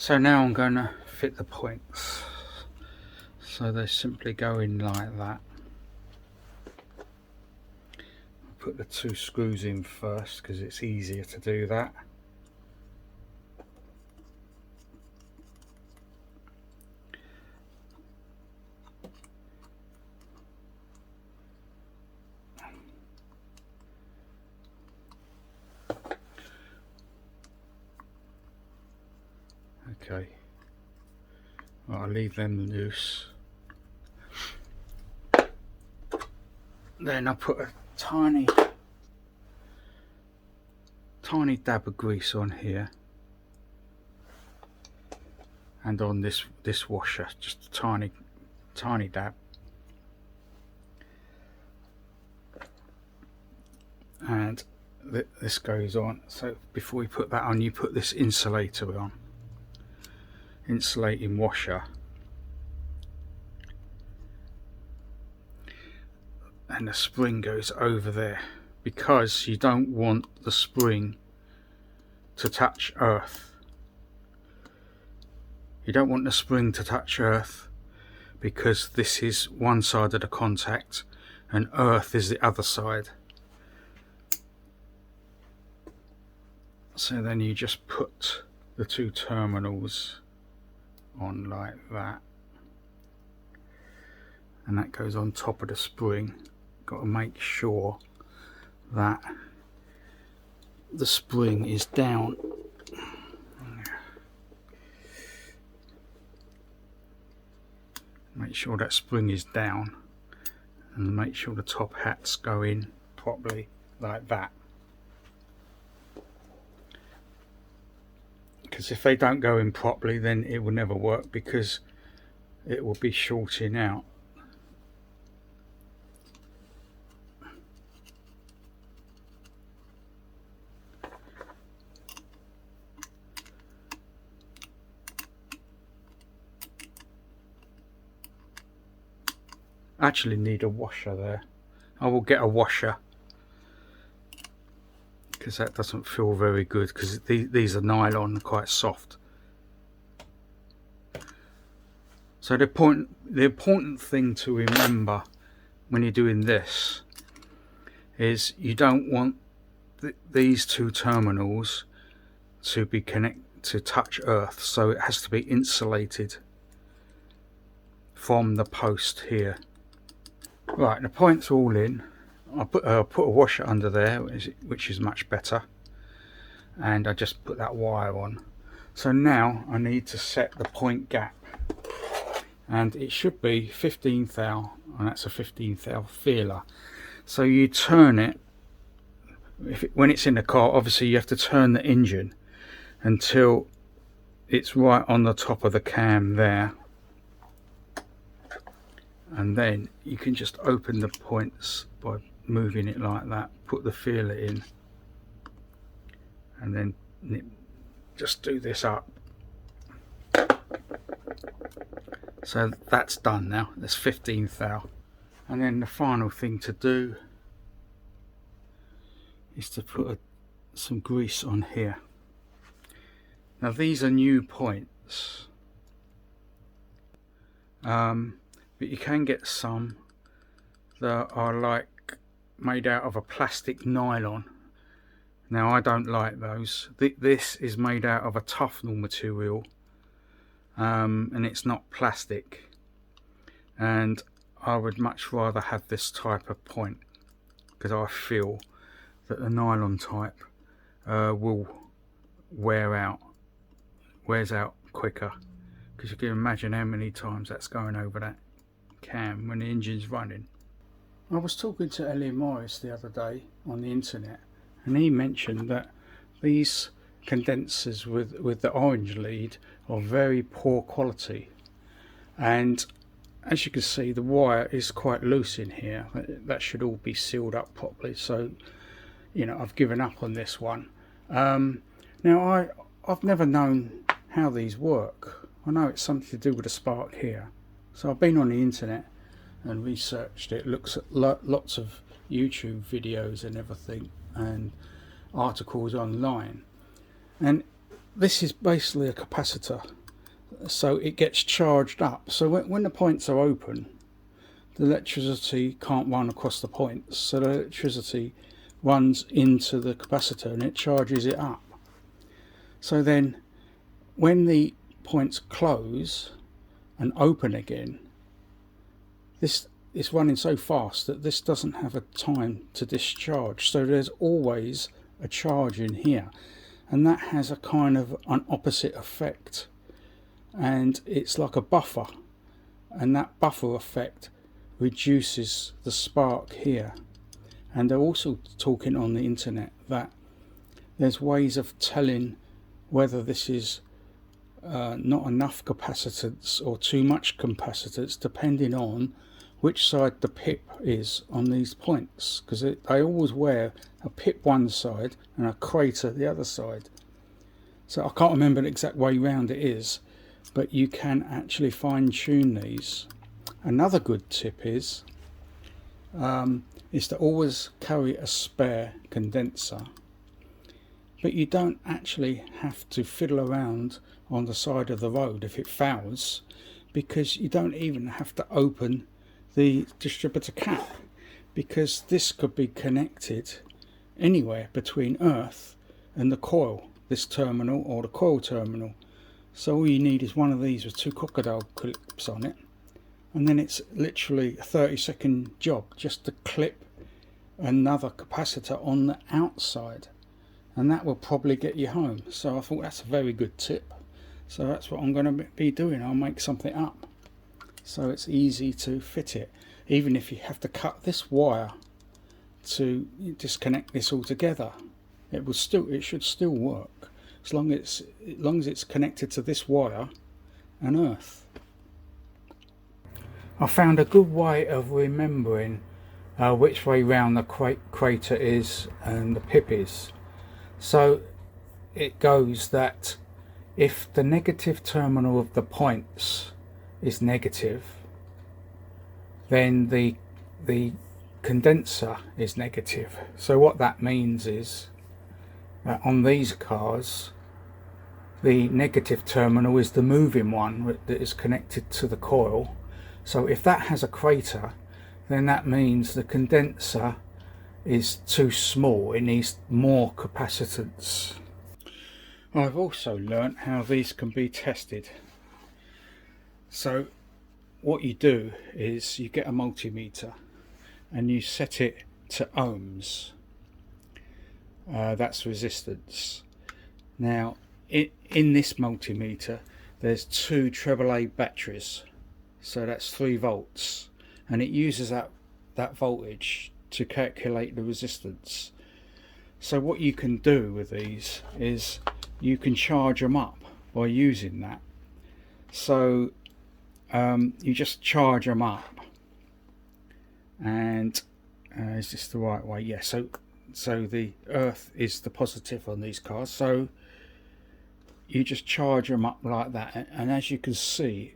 So now I'm going to fit the points. So they simply go in like that. I'll put the 2 screws in first because it's easier to do that. Okay, well, I'll leave them loose. Then I put a tiny dab of grease on here and on this washer, just a tiny dab. And this goes on. So before we put that on, you put this insulator on. Insulating washer, and the spring goes over there because you don't want the spring to touch earth. You don't want the spring to touch earth because this is one side of the contact and earth is the other side. So then you just put the 2 terminals on like that, and that goes on top of the spring. Got to make sure that the spring is down. Make sure that spring is down, and make sure the top hats go in properly like that. Because if they don't go in properly, then it will never work because it will be shorting out. I actually need a washer there. I will get a washer because that doesn't feel very good, because these are nylon, quite soft. So the important thing to remember when you're doing this is you don't want these 2 terminals to be to touch earth, so it has to be insulated from the post here. Right, the points are all in. I put a washer under there, which is much better, and I just put that wire on. So now I need to set the point gap, and it should be 15 thou, and that's a 15 thou feeler. So you turn it, when it's in the car, obviously you have to turn the engine until it's right on the top of the cam there, and then you can just open the points by moving it like that. Put the feeler in, and then just do this up. So that's done now. That's 15 thou. And then the final thing to do is to put some grease on here. Now these are new points, but you can get some that are like made out of a plastic nylon. Now I don't like those. This is made out of a toughnell material, and it's not plastic, and I would much rather have this type of point because I feel that the nylon type will wears out quicker, because you can imagine how many times that's going over that cam when the engine's running. I was talking to Elliot Morris the other day on the internet, and he mentioned that these condensers with the orange lead are very poor quality, and as you can see the wire is quite loose in here. That should all be sealed up properly, so you know, I've given up on this one. Now I've never known how these work. I know it's something to do with a spark here, so I've been on the internet and researched it, looks at lots of YouTube videos and everything, and articles online, and this is basically a capacitor, so it gets charged up. So when the points are open, the electricity can't run across the points, so the electricity runs into the capacitor and it charges it up. So then when the points close and open again, this is running so fast that this doesn't have a time to discharge, so there's always a charge in here, and that has a kind of an opposite effect, and it's like a buffer, and that buffer effect reduces the spark here. And they're also talking on the internet that there's ways of telling whether this is not enough capacitance or too much capacitance, depending on which side the pip is on these points, because they always wear a pip one side and a crater the other side. So I can't remember the exact way round it is, but you can actually fine tune these. Another good tip is to always carry a spare condenser, but you don't actually have to fiddle around on the side of the road if it fouls, because you don't even have to open the distributor cap, because this could be connected anywhere between earth and the coil, this terminal or the coil terminal. So all you need is one of these with two crocodile clips on it, and then it's literally a 30-second job just to clip another capacitor on the outside, and that will probably get you home. So I thought that's a very good tip, so that's what I'm going to be doing. I'll make something up so it's easy to fit it, even if you have to cut this wire to disconnect this altogether. It should still work as long as it's connected to this wire and earth. I found a good way of remembering which way round the crater is and the pip is. So it goes that if the negative terminal of the points is negative, then the condenser is negative. So what that means is that on these cars, the negative terminal is the moving one that is connected to the coil. So if that has a crater, then that means the condenser is too small, it needs more capacitance. I've also learnt how these can be tested. So what you do is you get a multimeter and you set it to ohms. That's resistance. Now in this multimeter there's two AAA batteries, so that's 3 volts, and it uses that voltage to calculate the resistance. So what you can do with these is you can charge them up by using that. So you just charge them up, and is this the right way? Yeah, so the earth is the positive on these cars, so you just charge them up like that, and as you can see,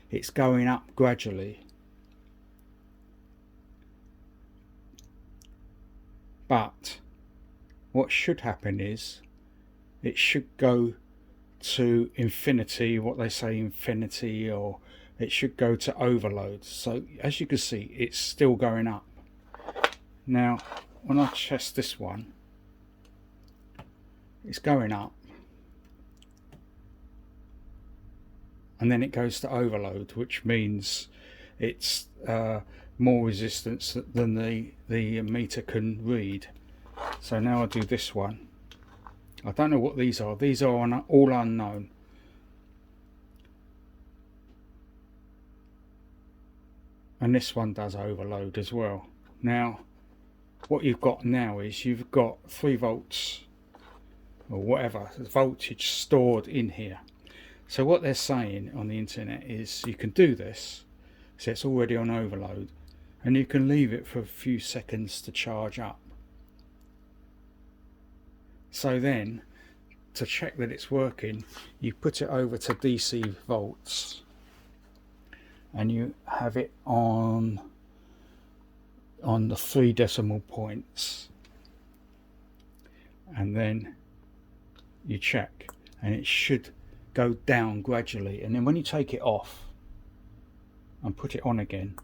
it's going up gradually. But what should happen is it should go to infinity, what they say infinity, or it should go to overload. So as you can see, it's still going up. Now when I test this one, it's going up, and then it goes to overload, which means it's more resistance than the meter can read. So now I do this one. I don't know what these are. These are all unknown. And this one does overload as well. Now what you've got now is you've got 3 volts or whatever voltage stored in here. So what they're saying on the internet is you can do this, so it's already on overload, and you can leave it for a few seconds to charge up. So then, to check that it's working, you put it over to DC volts, and you have it on the 3 decimal points, and then you check, and it should go down gradually, and then when you take it off and put it on again,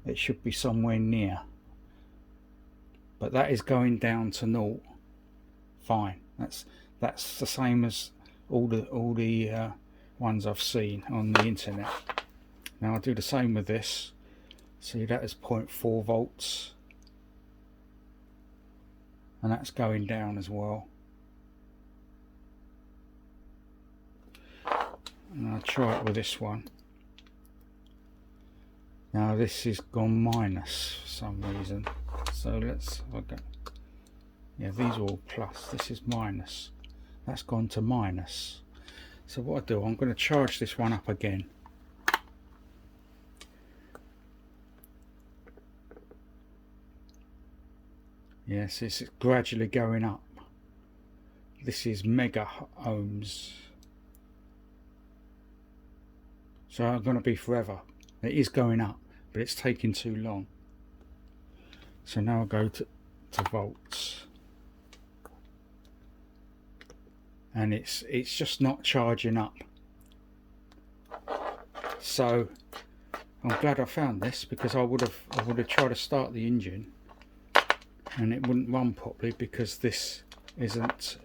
it should be somewhere near, but that is going down to 0. Fine, that's the same as all the ones I've seen on the internet. Now I'll do the same with this. See, that is 0.4 volts, and that's going down as well. And I'll try it with this one. Now this has gone minus for some reason, so let's okay. Yeah, these are all plus, this is minus, that's gone to minus. So what I do, I'm going to charge this one up again. Yes, it's gradually going up. This is mega ohms, so I'm going to be forever. It is going up, but it's taking too long. So now I'll go to volts, and it's just not charging up. So I'm glad I found this, because I would have tried to start the engine and it wouldn't run properly because this isn't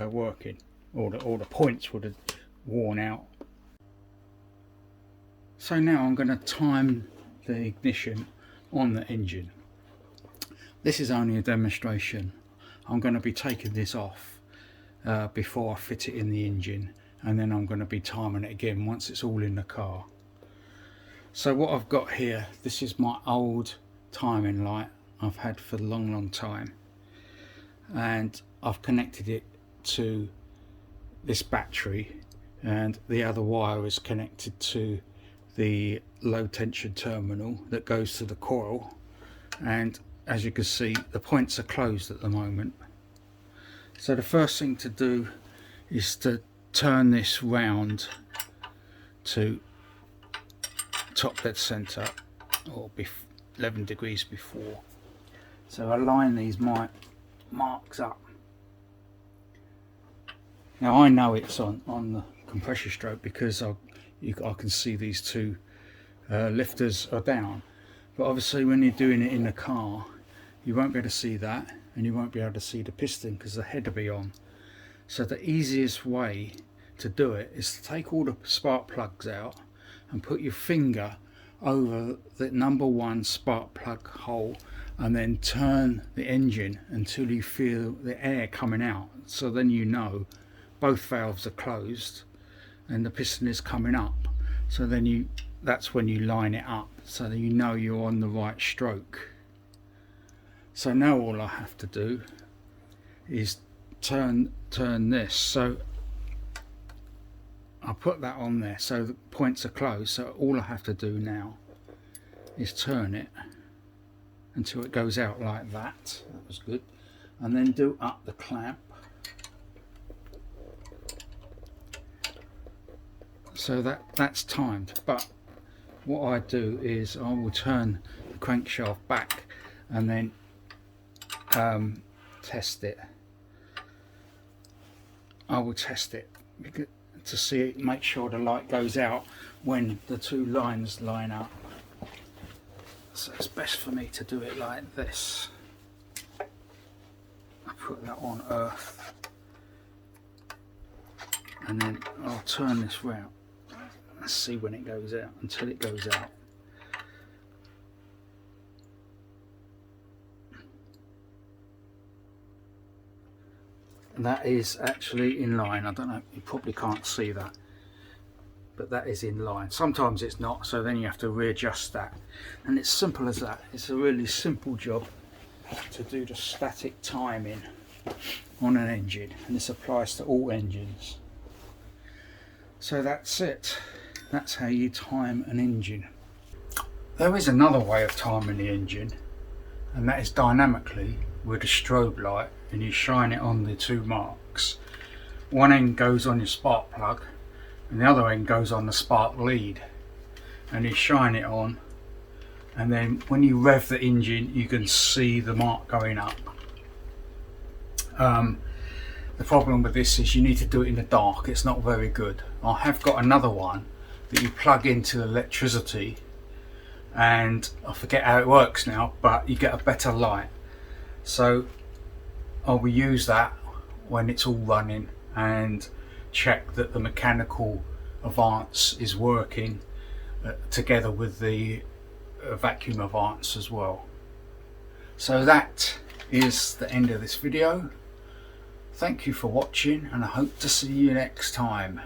working, or the points would have worn out. So now I'm going to time the ignition on the engine. This is only a demonstration. I'm going to be taking this off before I fit it in the engine, and then I'm going to be timing it again once it's all in the car. So what I've got here, this is my old timing light I've had for a long time, and I've connected it to this battery, and the other wire is connected to the low tension terminal that goes to the coil, and as you can see the points are closed at the moment. So the first thing to do is to turn this round to top dead center, or 11 degrees before. So I line these marks up. Now I know it's on the compression stroke because I can see these two lifters are down, but obviously when you're doing it in the car you won't be able to see that, and you won't be able to see the piston because the head will be on. So the easiest way to do it is to take all the spark plugs out and put your finger over the number 1 spark plug hole, and then turn the engine until you feel the air coming out. So then you know both valves are closed and the piston is coming up. So then that's when you line it up, so that you know you're on the right stroke. So now all I have to do is turn this. So I'll put that on there so the points are closed. So all I have to do now is turn it until it goes out like that. That was good. And then do up the clamp. So that's timed. But what I do is I will turn the crankshaft back and then test it. I will test it to see it, make sure the light goes out when the two lines line up. So it's best for me to do it like this. I put that on earth, and then I'll turn this round. Let's see when it goes out, until it goes out. And that is actually in line. I don't know, you probably can't see that, but that is in line. Sometimes it's not, so then you have to readjust that. And it's simple as that. It's a really simple job to do the static timing on an engine, and this applies to all engines. So that's it. That's how you time an engine. There is another way of timing the engine, and that is dynamically with a strobe light, and you shine it on the two marks. One end goes on your spark plug and the other end goes on the spark lead, and you shine it on, and then when you rev the engine you can see the mark going up. the problem with this is you need to do it in the dark. It's not very good. I have got another one that you plug into electricity, and I forget how it works now, but you get a better light. So I will use that when it's all running and check that the mechanical advance is working together with the vacuum advance as well. So that is the end of this video. Thank you for watching, and I hope to see you next time.